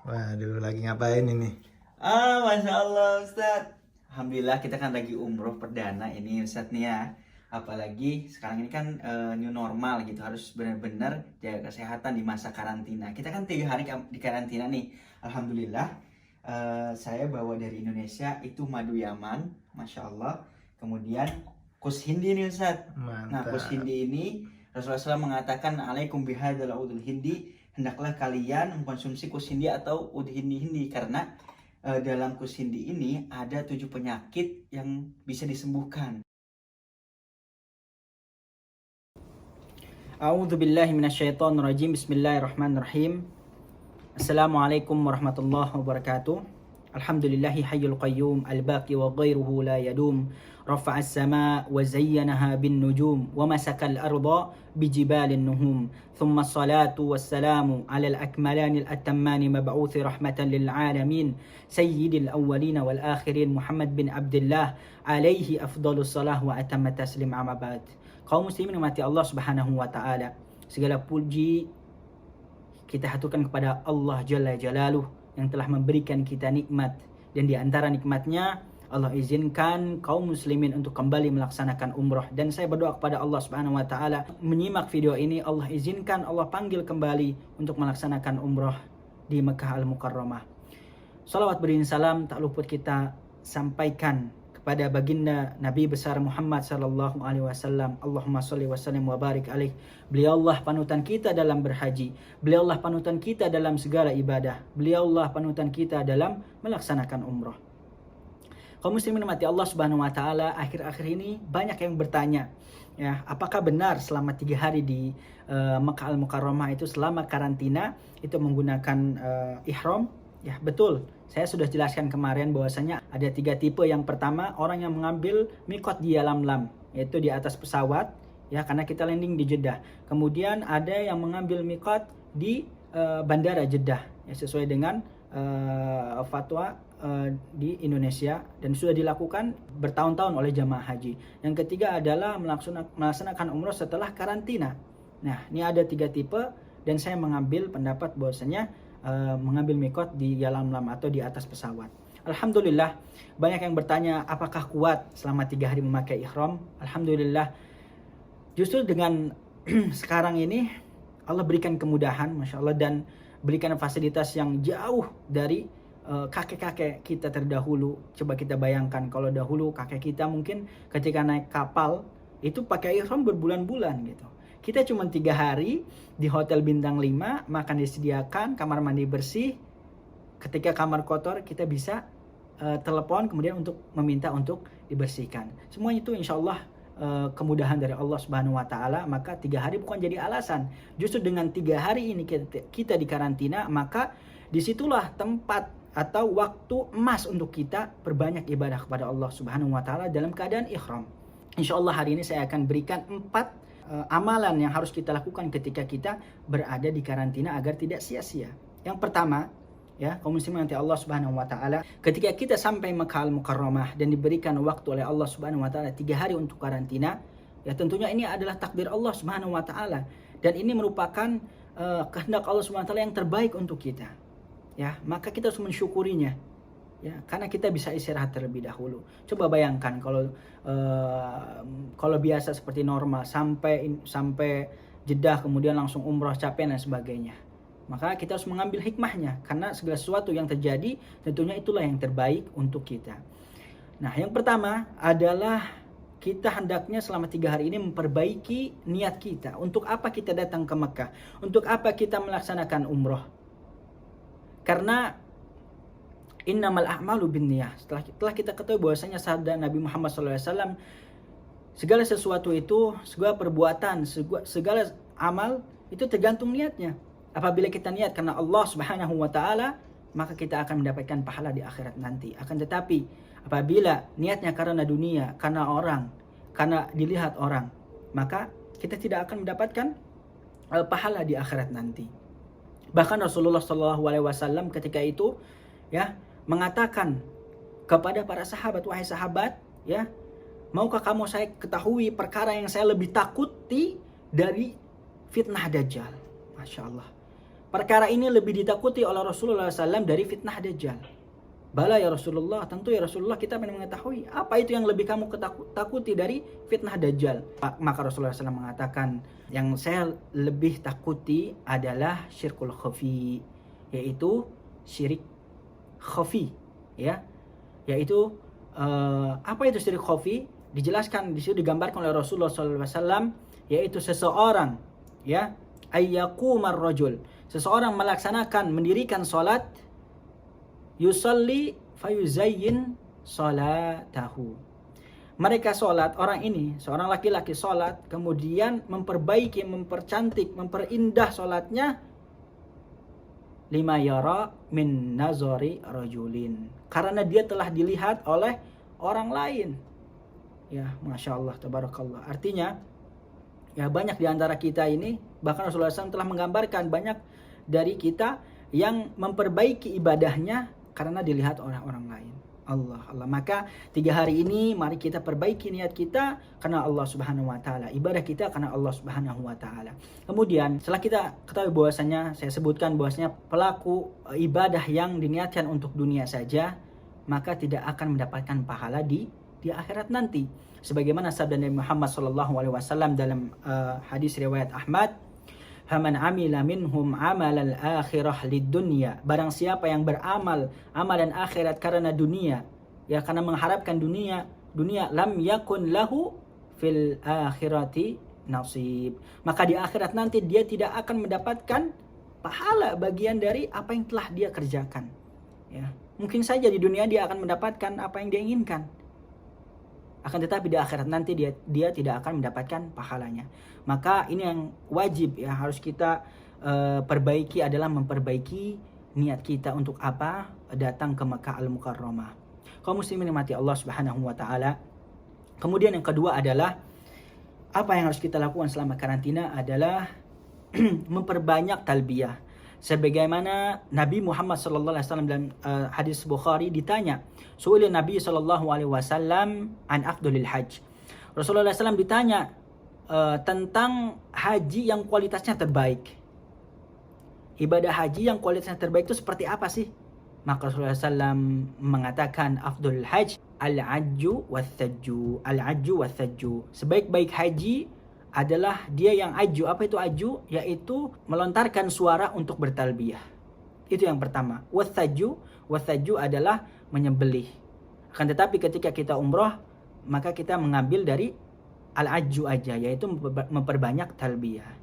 Waduh, lagi ngapain ini? Masya Allah Ustadz. Alhamdulillah kita kan lagi umroh perdana ini Ustadz nih ya. Apalagi sekarang ini kan new normal gitu. Harus benar-benar jaga kesehatan di masa karantina. Kita kan 3 hari di karantina nih. Alhamdulillah saya bawa dari Indonesia itu madu Yaman. Masya Allah. Kemudian kus hindi nih Ustadz. Nah kus Mantap. hindi ini Rasulullah SAW mengatakan alaikum bihadzal udul hindi, hendaklah kalian mengkonsumsi kus hindi atau ud hindi karena dalam kus hindi ini ada 7 penyakit yang bisa disembuhkan. A'udzu billahi minasyaitonir rajim. Bismillahirrahmanirrahim. Assalamualaikum warahmatullahi wabarakatuh. Alhamdulillahi hayyul qayyum al-baqi wa ghairuhu la yadum. Rafa'as sama wa zayyanaha bin nujum wa masakal arda bijibalin nuhum. Thumma salatu wassalamu ala al-akmalani al-attammani mab'uthi rahmatan lil alamin sayyidil awwalin wal akhirin Muhammad bin Abdullah alaihi afdhalus salah wa atammat taslim, amma ba'd. Kaum muslimin yang mati Allah Subhanahu wa taala, segala puji kita haturkan kepada Allah Jalla Jalaluh yang telah memberikan kita nikmat, dan di antara nikmatnya Allah izinkan kaum muslimin untuk kembali melaksanakan umroh. Dan saya berdoa kepada Allah Subhanahu wa taala, menyimak video ini Allah izinkan, Allah panggil kembali untuk melaksanakan umroh di Mekah Al-Mukarramah. Salawat beriring salam tak luput kita sampaikan kepada baginda Nabi besar Muhammad sallallahu alaihi wasallam. Allahumma shalli wa sallim wa barik alaih. Beliaulah panutan kita dalam berhaji. Beliaulah panutan kita dalam segala ibadah. Beliaulah panutan kita dalam melaksanakan umroh. Kaum muslimin mati Allah Subhanahu wa taala, akhir-akhir ini banyak yang bertanya, ya, apakah benar selama 3 hari di Mekah Al-Mukarramah itu selama karantina itu menggunakan ihram? Ya, betul. Saya sudah jelaskan kemarin bahwasanya ada 3 tipe. Yang pertama, orang yang mengambil mikot di Yalamlam, yaitu di atas pesawat, ya, karena kita landing di Jeddah. Kemudian ada yang mengambil mikot di bandara Jeddah, ya, sesuai dengan fatwa di Indonesia, dan sudah dilakukan bertahun-tahun oleh jamaah haji. Yang ketiga adalah melaksanakan umroh setelah karantina. Nah, ini ada 3 tipe, dan saya mengambil pendapat bahwasanya mengambil mikot di Yalamlam atau di atas pesawat. Alhamdulillah, banyak yang bertanya apakah kuat selama 3 hari memakai ihram. Alhamdulillah, justru dengan sekarang ini Allah berikan kemudahan, Masya Allah, dan berikan fasilitas yang jauh dari kakek-kakek kita terdahulu. Coba kita bayangkan kalau dahulu kakek kita mungkin ketika naik kapal itu pakai ihram berbulan-bulan gitu. Kita cuma 3 hari di hotel bintang 5, makan disediakan, kamar mandi bersih. Ketika kamar kotor kita bisa telepon kemudian untuk meminta untuk dibersihkan. Semua itu insya Allah kemudahan dari Allah Subhanahu wa taala. Maka 3 hari bukan jadi alasan. Justru dengan 3 hari ini kita di karantina, maka disitulah tempat atau waktu emas untuk kita perbanyak ibadah kepada Allah Subhanahu wa taala dalam keadaan ihram. Insya Allah hari ini saya akan berikan 4 amalan yang harus kita lakukan ketika kita berada di karantina agar tidak sia-sia. Yang pertama, ya, kaum muslimin nanti Allah Subhanahu wa taala, ketika kita sampai Mekah Al-Mukarramah dan diberikan waktu oleh Allah Subhanahu wa taala 3 hari untuk karantina, ya tentunya ini adalah takdir Allah Subhanahu wa taala, dan ini merupakan kehendak Allah Subhanahu wa taala yang terbaik untuk kita. Ya, maka kita harus mensyukurinya. Ya, karena kita bisa istirahat terlebih dahulu. Coba bayangkan kalau biasa seperti normal sampai Jeddah kemudian langsung umroh capek dan sebagainya. Maka kita harus mengambil hikmahnya, karena segala sesuatu yang terjadi tentunya itulah yang terbaik untuk kita. Nah, yang pertama adalah kita hendaknya selama 3 hari ini memperbaiki niat kita. Untuk apa kita datang ke Mekah? Untuk apa kita melaksanakan umroh? Karena innamal a'malu binniyah. Setelah kita ketahui bahwasanya sabda Nabi Muhammad SAW, segala sesuatu itu, segala perbuatan, segala amal itu tergantung niatnya. Apabila kita niat karena Allah Subhanahu wa taala, maka kita akan mendapatkan pahala di akhirat nanti. Akan tetapi apabila niatnya karena dunia, karena orang, karena dilihat orang, maka kita tidak akan mendapatkan pahala di akhirat nanti. Bahkan Rasulullah SAW ketika itu, ya, mengatakan kepada para sahabat, wahai sahabat, ya, maukah kamu saya ketahui perkara yang saya lebih takuti dari fitnah Dajjal? Masya Allah. perkara ini lebih ditakuti oleh Rasulullah SAW dari fitnah Dajjal. Bala ya Rasulullah, tentu ya Rasulullah, kita ingin mengetahui apa itu yang lebih kamu takuti dari fitnah Dajjal. Maka Rasulullah SAW mengatakan, yang saya lebih takuti adalah syirkul khafi, yaitu syirik khafi, ya, yaitu apa itu syirik khafi? Dijelaskan di situ, digambarkan oleh Rasulullah SAW, yaitu seseorang, ya, ayyaqumar rajul, seseorang melaksanakan, mendirikan salat, yusalli fayuzayyin salatahu. Mereka salat, orang ini, seorang laki-laki salat, kemudian memperbaiki, mempercantik, memperindah salatnya, lima yara min nazari rajulin, karena dia telah dilihat oleh orang lain. Ya, Masya Allah, tabarakallah. Artinya, ya, banyak di antara kita ini, bahkan Rasulullah SAW telah menggambarkan banyak dari kita yang memperbaiki ibadahnya karena dilihat oleh orang lain. Allah. Maka 3 hari ini mari kita perbaiki niat kita karena Allah Subhanahu wa taala, ibadah kita karena Allah Subhanahu wa taala. Kemudian setelah kita ketahui bahwasanya, saya sebutkan bahwasanya pelaku ibadah yang diniatkan untuk dunia saja, maka tidak akan mendapatkan pahala di akhirat nanti. Sebagaimana sabda Nabi Muhammad SAW dalam hadis riwayat Ahmad, "Faman amila minhum amalal akhirah lid-dunya." Barang siapa yang beramal amalan akhirat karena dunia, ya, karena mengharapkan dunia, lam yakun lahu fil akhirati nasib. Maka di akhirat nanti dia tidak akan mendapatkan pahala bagian dari apa yang telah dia kerjakan. Ya, mungkin saja di dunia dia akan mendapatkan apa yang dia inginkan, akan tetapi di akhirat nanti dia tidak akan mendapatkan pahalanya. Maka ini yang wajib, ya, harus kita perbaiki, adalah memperbaiki niat kita untuk apa? Datang ke Makkah Al-Mukarramah. Kaum muslimin mati Allah Subhanahu wa taala. Kemudian yang kedua adalah apa yang harus kita lakukan selama karantina adalah memperbanyak talbiyah. Sebagaimana Nabi Muhammad sallallahu alaihi wasallam dalam hadis Bukhari ditanya, su'ila Nabi sallallahu alaihi wasallam an afdhalil hajj. Rasulullah SAW ditanya tentang haji yang kualitasnya terbaik. Ibadah haji yang kualitasnya terbaik itu seperti apa sih? Maka Rasulullah SAW mengatakan afdhalul hajj al-ajju wath-thajju. Al-ajju wath-thajju. Sebaik-baik haji adalah dia yang aju. Apa itu aju? Yaitu melontarkan suara untuk bertalbiyah. Itu yang pertama. Wath-thajju adalah menyembelih. Akan tetapi ketika kita umroh, maka kita mengambil dari al-ajju aja, yaitu memperbanyak talbiyah.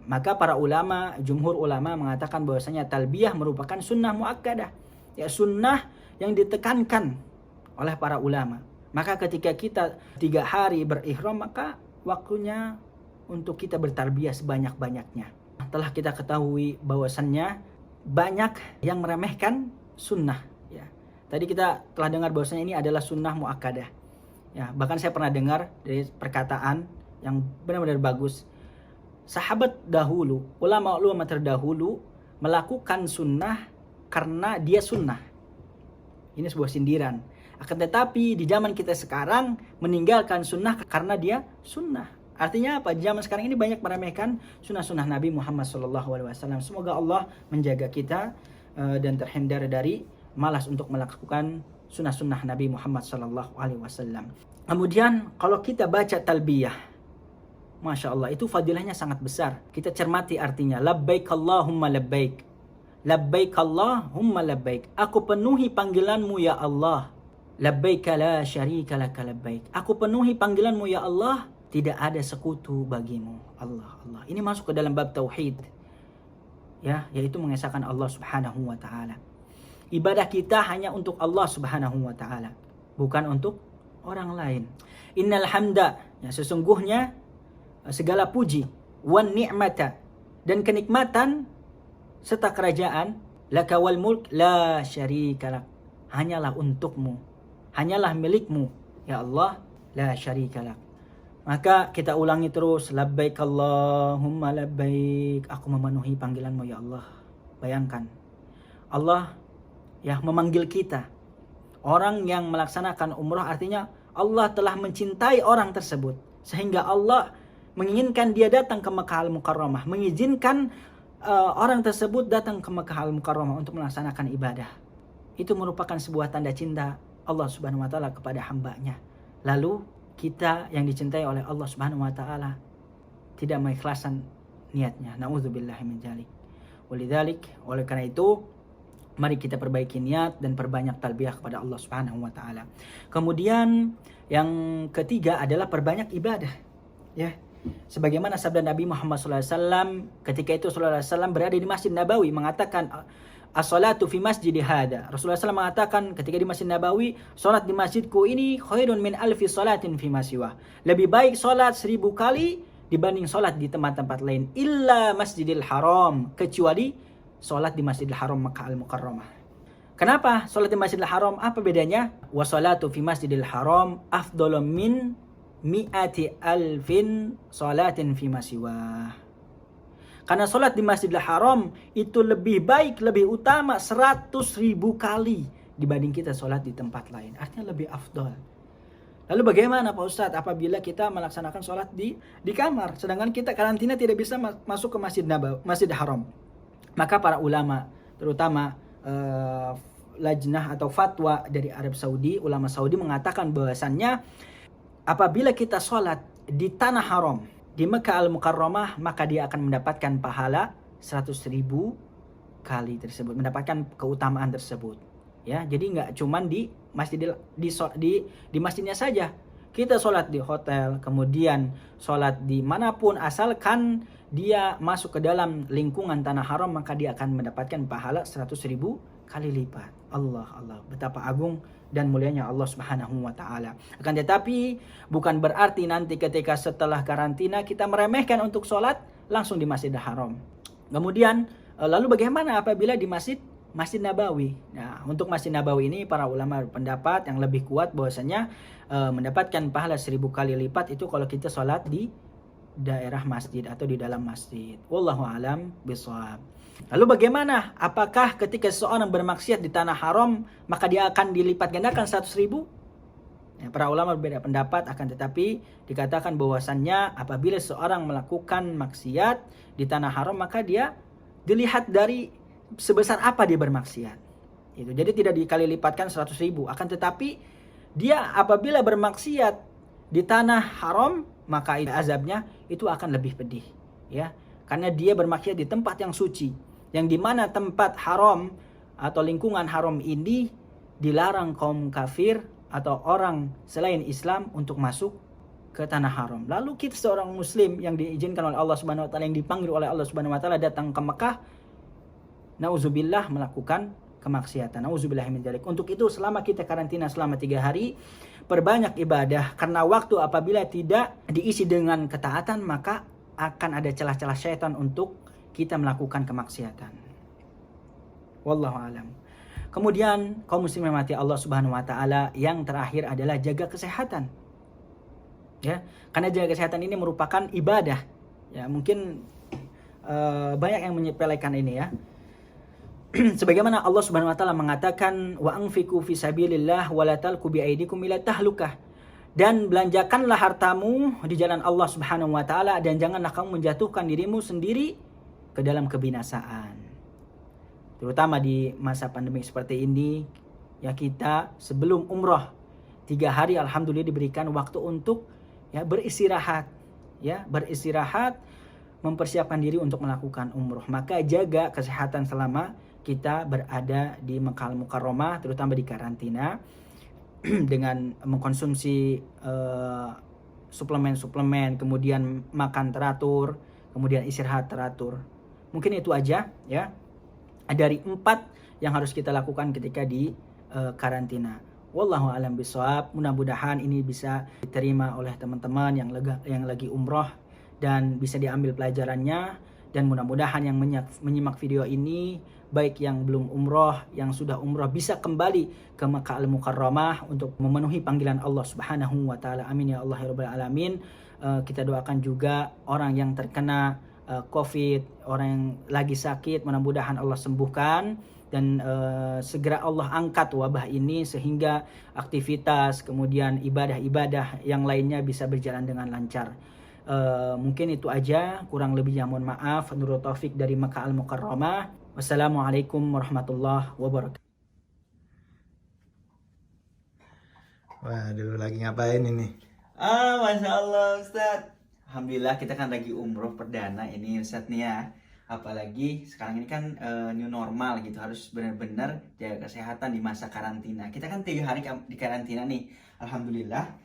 Maka para ulama, jumhur ulama mengatakan bahwasanya talbiyah merupakan sunnah muakkadah, ya, sunnah yang ditekankan oleh para ulama. Maka ketika kita 3 hari berihram, maka waktunya untuk kita bertalbiyah sebanyak-banyaknya. Telah kita ketahui bahwasannya banyak yang meremehkan sunnah, ya. Tadi kita telah dengar bahwasanya ini adalah sunnah muakkadah. Ya, bahkan saya pernah dengar dari perkataan yang benar-benar bagus. Sahabat dahulu, ulama terdahulu melakukan sunnah karena dia sunnah. Ini sebuah sindiran. Akan tetapi di zaman kita sekarang meninggalkan sunnah karena dia sunnah. Artinya apa? Di zaman sekarang ini banyak meremehkan sunnah-sunnah Nabi Muhammad SAW. Semoga Allah menjaga kita dan terhindar dari malas untuk melakukan sunnah-sunnah Nabi Muhammad SAW. Kemudian kalau kita baca talbiyah, Masya Allah, itu fadilahnya sangat besar. Kita cermati artinya. Labbaik Allahumma labbaik. Labbaik Allahumma labbaik. Aku penuhi panggilanmu ya Allah. Labbaik la syarika laka labbaik. Aku penuhi panggilanmu ya Allah. Tidak ada sekutu bagimu. Allah. Ini masuk ke dalam bab tauhid. Ya, yaitu mengesahkan Allah Subhanahu wa taala. Ibadah kita hanya untuk Allah Subhanahu wa taala, bukan untuk orang lain. Innal hamda, ya, sesungguhnya segala puji, wan ni'mata, dan kenikmatan serta kerajaan, laka wal mulk la syarika lak, hanyalah untukmu, hanyalah milikmu ya Allah, la syarika lak. Maka kita ulangi terus, labbaik Allahumma labbaik, aku memenuhi panggilanmu ya Allah. Bayangkan Allah, ya, memanggil kita. Orang yang melaksanakan umrah, artinya Allah telah mencintai orang tersebut sehingga Allah menginginkan dia datang ke Makkah Al-Mukarramah, mengizinkan orang tersebut datang ke Makkah Al-Mukarramah untuk melaksanakan ibadah. Itu merupakan sebuah tanda cinta Allah Subhanahu wa taala kepada hambanya. Lalu kita yang dicintai oleh Allah Subhanahu wa taala tidak mengikhlaskan niatnya. Nauzubillahi min dzalik. Walidzalik, oleh karena itu mari kita perbaiki niat dan perbanyak talbiyah kepada Allah Subhanahu wa taala. Kemudian yang ketiga adalah perbanyak ibadah. Ya. Sebagaimana sabda Nabi Muhammad SAW ketika itu SAW berada di Masjid Nabawi mengatakan as-salatu fi masjidi hada. Rasulullah SAW mengatakan ketika di Masjid Nabawi, salat di masjidku ini khairun min alfi salatin fi masiwah. Lebih baik salat 1000 kali dibanding salat di tempat-tempat lain. Illa Masjidil Haram, kecuali salat di Masjidil Haram Makkah Al-Mukarramah. Kenapa salat di Masjidil Haram? Apa bedanya? Wa salatu fi Masjidil Haram afdalu min mi'ati alfin salatin fi masiwah. Karena sholat di Masjidil Haram itu lebih baik, lebih utama 100.000 kali dibanding kita sholat di tempat lain. Artinya lebih afdol. Lalu bagaimana Pak Ustadz apabila kita melaksanakan sholat di kamar, sedangkan kita karantina tidak bisa masuk ke Masjid Haram? Maka para ulama, terutama lajnah atau fatwa dari Arab Saudi, ulama Saudi mengatakan bahwasannya apabila kita sholat di tanah haram, di Makkah Al-Mukarramah, maka dia akan mendapatkan pahala 100.000 kali tersebut, mendapatkan keutamaan tersebut. Ya, jadi nggak cuman di masjidnya saja. Kita sholat di hotel, kemudian sholat di manapun, asalkan dia masuk ke dalam lingkungan tanah haram, maka dia akan mendapatkan pahala 100.000 kali lipat. Allah, betapa agung dan mulianya Allah Subhanahu wa taala. Akan tetapi bukan berarti nanti ketika setelah karantina kita meremehkan untuk sholat langsung di Masjidil Haram. Kemudian lalu bagaimana apabila di Masjid Nabawi? Nah, untuk Masjid Nabawi ini para ulama berpendapat yang lebih kuat bahwasanya mendapatkan pahala 1000 kali lipat itu kalau kita sholat di daerah masjid atau di dalam masjid. Wallahu alam bishawab. Lalu bagaimana? Apakah ketika seseorang bermaksiat di tanah haram maka dia akan dilipat gandakan 100.000? Ya, para ulama berbeda pendapat, akan tetapi dikatakan bahwasannya apabila seseorang melakukan maksiat di tanah haram maka dia dilihat dari sebesar apa dia bermaksiat. Itu jadi tidak dikali lipatkan 100.000. Akan tetapi dia apabila bermaksiat di tanah haram maka azabnya itu akan lebih pedih, ya. Karena dia bermaksiat di tempat yang suci, yang dimana tempat haram atau lingkungan haram ini dilarang kaum kafir atau orang selain Islam untuk masuk ke tanah haram. Lalu kita seorang muslim yang diizinkan oleh Allah Subhanahu wa taala, yang dipanggil oleh Allah Subhanahu wa taala datang ke Mekah, nauzubillah melakukan kemaksiatan. Nauzubillah min dzalik. Untuk itu selama kita karantina selama 3 hari, perbanyak ibadah, karena waktu apabila tidak diisi dengan ketaatan maka akan ada celah-celah syaitan untuk kita melakukan kemaksiatan. Wallahu alam. Kemudian kaum muslimin mati Allah Subhanahu wa taala, yang terakhir adalah jaga kesehatan. Ya, karena jaga kesehatan ini merupakan ibadah. Ya, mungkin banyak yang menyepelekan ini ya. Sebagaimana Allah Subhanahu wa taala mengatakan wa anfiqu fi sabilillah wa la talqu bi aydikum ila tahlukah. Dan belanjakanlah hartamu di jalan Allah Subhanahu wa taala dan janganlah kamu menjatuhkan dirimu sendiri ke dalam kebinasaan. Terutama di masa pandemi seperti ini, ya, kita sebelum umroh 3 hari alhamdulillah diberikan waktu untuk ya beristirahat, mempersiapkan diri untuk melakukan umroh. Maka jaga kesehatan selama kita berada di Makkah Al-Mukarramah, terutama di karantina, dengan mengkonsumsi suplemen-suplemen, kemudian makan teratur, kemudian istirahat teratur. Mungkin itu aja ya dari 4 yang harus kita lakukan ketika di karantina. Wallahu a'lam bishawab. Mudah-mudahan ini bisa diterima oleh teman-teman yang lagi umroh dan bisa diambil pelajarannya, dan mudah-mudahan yang menyimak video ini, baik yang belum umroh, yang sudah umroh, bisa kembali ke Makkah Al-Mukarramah untuk memenuhi panggilan Allah Subhanahu wa taala. Amin ya Allah ya rabbal alamin. Kita doakan juga orang yang terkena COVID, orang yang lagi sakit, mudah-mudahan Allah sembuhkan dan segera Allah angkat wabah ini sehingga aktivitas kemudian ibadah-ibadah yang lainnya bisa berjalan dengan lancar. Mungkin itu aja, kurang lebihnya mohon maaf. Nurul Taufik dari Makkah Al-Mukarramah. Wassalamualaikum warahmatullahi wabarakatuh. Waduh, lagi ngapain ini? Masya Allah Ustadz. Alhamdulillah kita kan lagi umroh perdana ini Ustadz nih ya. Apalagi sekarang ini kan new normal gitu, harus benar-benar jaga kesehatan di masa karantina. Kita kan 3 hari di karantina nih. Alhamdulillah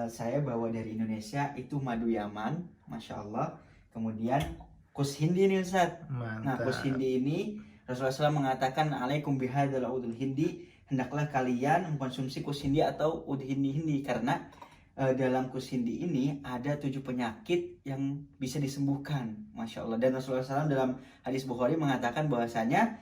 saya bawa dari Indonesia itu madu Yaman, Masya Allah. Kemudian kus hindi nih Ustadz. Mantap. Nah kus hindi ini Rasulullah SAW mengatakan alaikum bihadzal udul hindi, hendaklah kalian mengkonsumsi kus hindi atau ud hindi karena dalam kus hindi ini ada 7 penyakit yang bisa disembuhkan, Masya Allah. Dan Rasulullah SAW dalam hadis Bukhari mengatakan bahwasanya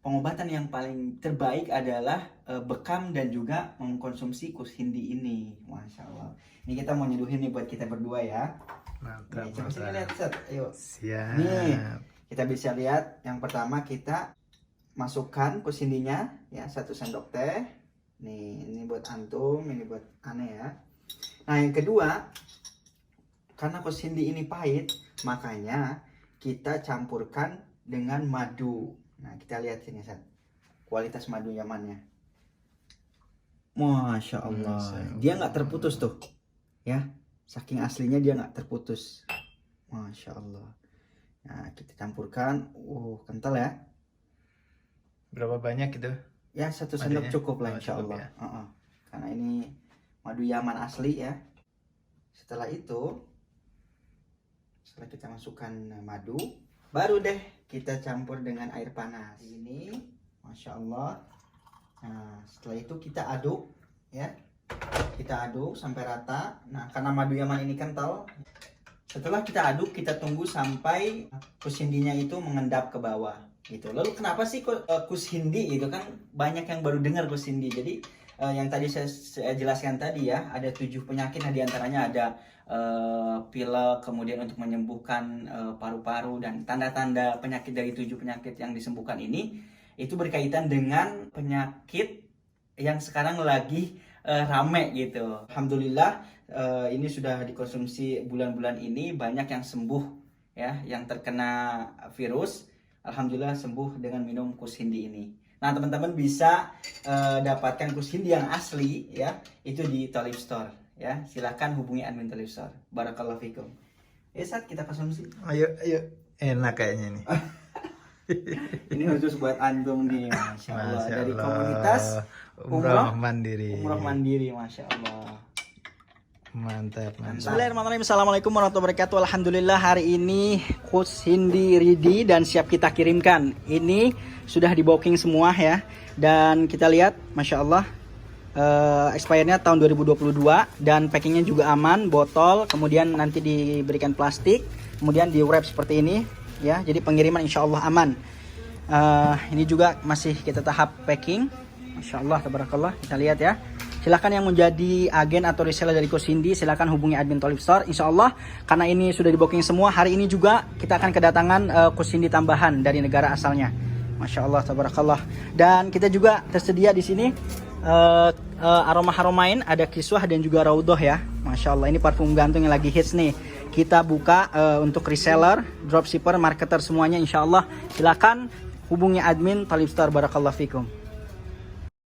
pengobatan yang paling terbaik adalah bekam dan juga mengkonsumsi kus hindi ini, Masya Allah. Ini kita mau nyeduhin nih buat kita berdua ya. Mantap, Nih, coba sini mantap. lihat, Ustaz. Ayo. Siap. Nih, kita bisa lihat yang pertama kita masukkan kus hindinya ya, 1 sendok teh. Nih, ini buat antum, ini buat aneh ya. Nah, yang kedua, karena kus hindi ini pahit, makanya kita campurkan dengan madu. Nah, kita lihat sini, Ustaz. Kualitas madu Yamannya. Masya Allah. Masya Allah. Dia nggak terputus tuh. Ya, saking aslinya dia nggak terputus. Masya Allah. Nah, kita campurkan. Kental ya. Berapa banyak itu? Ya, 1 sendok Madunya? cukup lah Oh, insya cukup Allah. ya. Karena ini madu Yaman asli ya. Setelah itu, setelah kita masukkan madu, baru deh kita campur dengan air panas. Ini, Masya Allah. Nah, setelah itu kita aduk ya. Kita aduk sampai rata. Nah, karena madu Yaman ini kental, setelah kita aduk, kita tunggu sampai kus hindinya itu mengendap ke bawah gitu. Lalu kenapa sih kus hindi itu kan banyak yang baru dengar kus hindi. Jadi yang tadi saya jelaskan tadi ya, ada 7 penyakit. Nah, diantaranya ada pilek, kemudian untuk menyembuhkan paru-paru, dan tanda-tanda penyakit dari 7 penyakit yang disembuhkan ini itu berkaitan dengan penyakit yang sekarang lagi rame gitu. Alhamdulillah ini sudah dikonsumsi bulan-bulan ini, banyak yang sembuh ya, yang terkena virus. Alhamdulillah sembuh dengan minum kus hindi ini. Nah, teman-teman bisa dapatkan kus hindi yang asli ya, itu di Thalib Store ya. Silahkan hubungi admin Thalib Store. Barakallahu fikum. Saat kita konsumsi. Ayo, ayo. Enak kayaknya ini. Ini khusus buat antum nih, Masya Allah. Masya Dari Allah. komunitas Umroh mandiri. Umroh mandiri, Masya Allah. Mantap, mantap. Bismillahirrahmanirrahim. Assalamualaikum warahmatullahi wabarakatuh. Alhamdulillah hari ini kus hindi ready dan siap kita kirimkan. Ini sudah di booking semua ya. Dan kita lihat, Masya Allah, expirednya tahun 2022 dan packingnya juga aman, botol, kemudian nanti diberikan plastik, kemudian di wrap seperti ini ya. Jadi pengiriman insya Allah aman. Ini juga masih kita tahap packing. Masya Allah, tabarakallah. Kita lihat ya. Silahkan yang menjadi agen atau reseller dari kus hindi, silahkan hubungi admin Thalib Store. Insya Allah, karena ini sudah di booking semua, hari ini juga kita akan kedatangan kus hindi tambahan dari negara asalnya. Masya Allah, tabarakallah. Dan kita juga tersedia di sini aroma-aromain, ada kiswah dan juga raudhah ya. Masya Allah, ini parfum gantung yang lagi hits nih. Kita buka untuk reseller, dropshipper, marketer semuanya insya Allah. Silahkan hubungi admin Thalib Store. Barakallahu fikum.